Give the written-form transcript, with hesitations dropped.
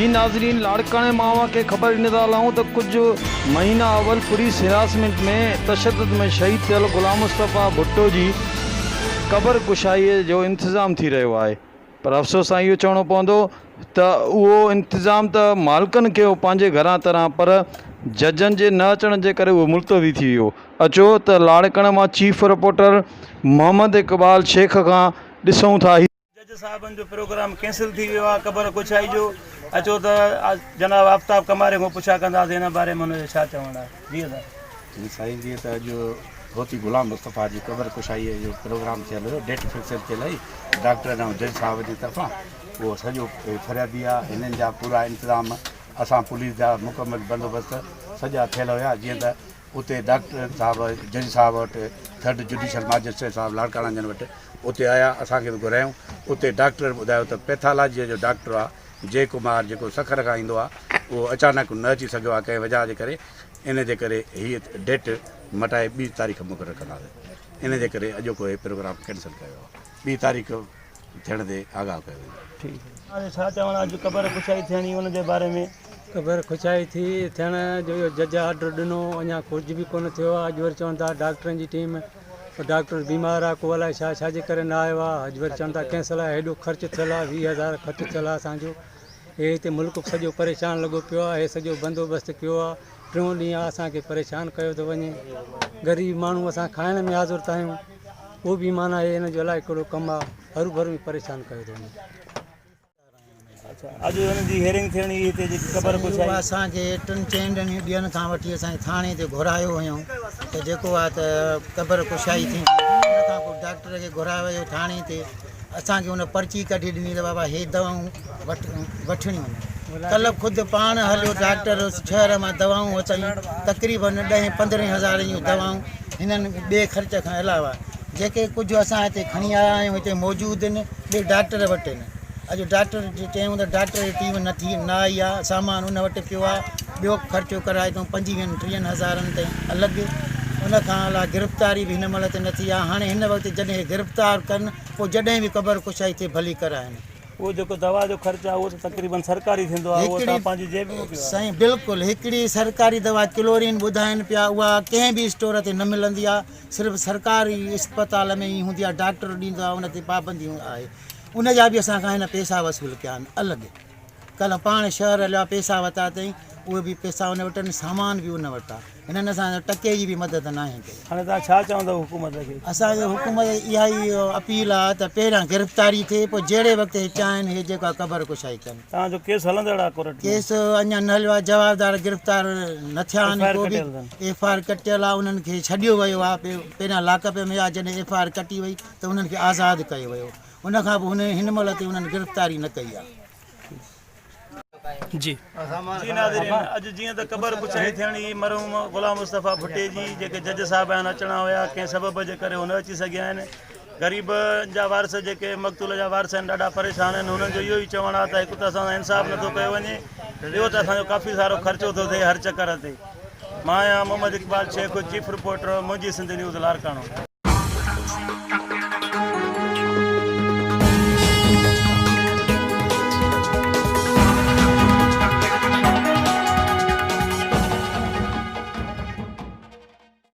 जी नाजरीन, लाड़काने मावा के ख़बर ॾिनी था हलूं तो कुछ महीना अवल पुलिस हिरासमेंट में तशद्दुद में शहीद थियल गुलाम मुस्तफ़ा भुट्टो जी क़बर कुशाई जो इंतज़ाम थी रहियो आहे। पर अफ़सोस सां इहो चवणो पवंदो त उहो इंतज़ाम त मालिकनि कयो पंहिंजे घरां तरह, पर जजनि जे न अचण जे करे उहो मुलतवी थी वियो। अचो त लाड़कण मां चीफ रिपोर्टर मोहम्मद इकबाल शेख खां ॾिसूं था। जज साहबन जो प्रोग्राम कैंसिल थी वियो आहे क़बर कुशाई जो। अचो त जनाब आफ्ताब कमारे को पुछा कंदासीं हिन बारे में हुनजो छा चवणु आहे। जी जी साईं, जीअं त अॼु धोती गुलाम मुस्तफ़ा जी क़बर कुशाई जो प्रोग्राम थियल हुयो, डेट फिक्स थियल हुई डॉक्टर ऐं जज साहब जी तरफ़ां। उहो सॼो फरियादी आहे, हिननि जा पूरा इंतज़ाम असां पुलिस जा मुकमल बंदोबस्त सॼा थियल हुया। जीअं त उते डॉक्टर साहब जज साहब वटि थर्ड जुडिशल मैजिस्ट्रेट साहब लाड़काणा जन वटि उते आया, असांखे बि घुरायूं। उते डॉक्टर ॿुधायो त पैथोलॉजीअ जो डॉक्टर आहे जय कुमार, जेको सखर खां ईंदो आहे, उहो अचानक न अची सघियो आहे कंहिं वजह जे करे। इन जे करे हीअ डेट मटाए 2 तारीख़ मुक़ररु कंदासीं। इन जे करे अॼोको इहो प्रोग्राम कैंसिल कयो आहे, 2 तारीख़ थियण ते आगाह कयो वेंदो। छा चवणु आहे अॼु क़बर कुशाई थियणी हुनजे बारे में? क़बर कुशाई थी थियण जो जज ऑर्डर ॾिनो, अञा कुझु बि कोन थियो आहे। अॼु वरी चवनि था डॉक्टरनि जी टीम, डॉक्टर बीमार आहे, को अलाए छाजे करे न आयो आहे। अॼु वरी चवनि था कैंसिल आहे। हेॾो ख़र्चु थियल आहे, 20,000 ख़र्चु थियल आहे असांजो। हे हिते मुल्क सॼो परेशान लॻो पियो आहे। हे सॼो बंदोबस्तु कयो आहे, 3 ॾींहं असांखे परेशान कयो थो वञे। ग़रीब माण्हू असां खाइण में आज़ुर था आहियूं, उहो बि माना हिन जो अलाए कहिड़ो कमु आहे, हरू भरू परेशान कयो थो वञे। अॼु हुनजी हियरिंग थियणी हिते जेकी क़बर कुशाई असांखे 3-4 ॾींहंनि खां वठी असांखे थाणे ते घुरायो हुयूं त जेको आहे त क़बर कुशाई थी। हुन खां पोइ डॉक्टर खे घुरायो वियो थाणे ते। असांखे हुन पर्ची कढी ॾिनी त बाबा हे दवाऊं वठणियूं। कल्ह ख़ुदि पाण हलियो डॉक्टर शहर मां दवाऊं अचनि, तक़रीबन 10-15 हज़ार जूं दवाऊं हिननि ॿिए ख़र्च खां अलावा जेके कुझु असां हिते खणी आया आहियूं हिते मौजूदु आहिनि, ॿिए डॉक्टर वटि आहिनि। अॼु डॉक्टर चयूं त डॉक्टर जी टीम न आई आहे, सामान उन वटि पियो आहे, ॿियो ख़र्चो कराए अथऊं 25-30 हज़ारनि ताईं अलॻि। उन खां अलावा गिरफ़्तारी बि हिन महिल ते न थी आहे। हाणे हिन वक़्तु जॾहिं गिरफ़्तार कनि पोइ जॾहिं बि क़बर कुशाई थिए भली कराइनि। उहो जेको दवा जो ख़र्चु आहे उहो त तक़रीबन सरकारी थींदो आहे, उहो तव्हां पंहिंजी जेब में पियो आहे। साईं बिल्कुलु, हिकिड़ी सरकारी दवा क्लोरीन ॿुधाइनि पिया, उहा कंहिं बि स्टोर ते न मिलंदी आहे, सिर्फ़ु सरकारी अस्पताल में ई हूंदी आहे, डॉक्टर ॾींदो आहे, उन ते पाबंदी आहे। उन जा बि असांखां हिन पैसा वसूल कया आहिनि अलॻि। कल्ह पाण शहर हलिया, पैसा वरिता अथई, उहे बि पैसा उन वटि आहिनि, सामान बि उन वटि आहे। हिननि असां टके जी बि मदद न आहे कई। हाणे तव्हां छा चवंदव हुकूमत खे? असांजे हुकूमत इहा ई अपील आहे त पहिरियां गिरफ़्तारी थिए, पोइ जहिड़े वक़्तु हे चाहिनि हे जेका क़बर कुशाई कनि। तव्हांजो केस हलंदड़ आहे कोर्ट में? केस अञा न हलियो आहे, जवाबदार गिरफ़्तार न थिया आहिनि। को बि FIR कटियल आहे, उन्हनि खे छॾियो वियो आहे। पहिरियां लाकअप में आहे, जॾहिं FIR कटी वई त उन्हनि खे आज़ादु कयो वियो। उनखां पोइ हिन महिल ते उन्हनि गिरफ़्तारी न कई आहे। जी नाज़रीन, अॼु जीअं त क़बर कुशाई थियणी मरहूम गुलाम मुस्तफ़ा भुट्टे जी, जेके जज साहब आहिनि अचणा हुया, कंहिं सबब जे करे हू न अची सघिया आहिनि। ग़रीब जा वारस जेके मक़तूल जा वारस आहिनि ॾाढा परेशान आहिनि। हुननि जो इहो ई चवणु आहे त हिकु त असां इंसाफ़ नथो कयो वञे, ॿियो त असांजो काफ़ी सारो ख़र्चो थो थिए हर चकर ते। मां आहियां मोहम्मद इकबाल शेख, चीफ रिपोर्टर मुंहिंजी सिंध न्यूज़ लाड़काणो।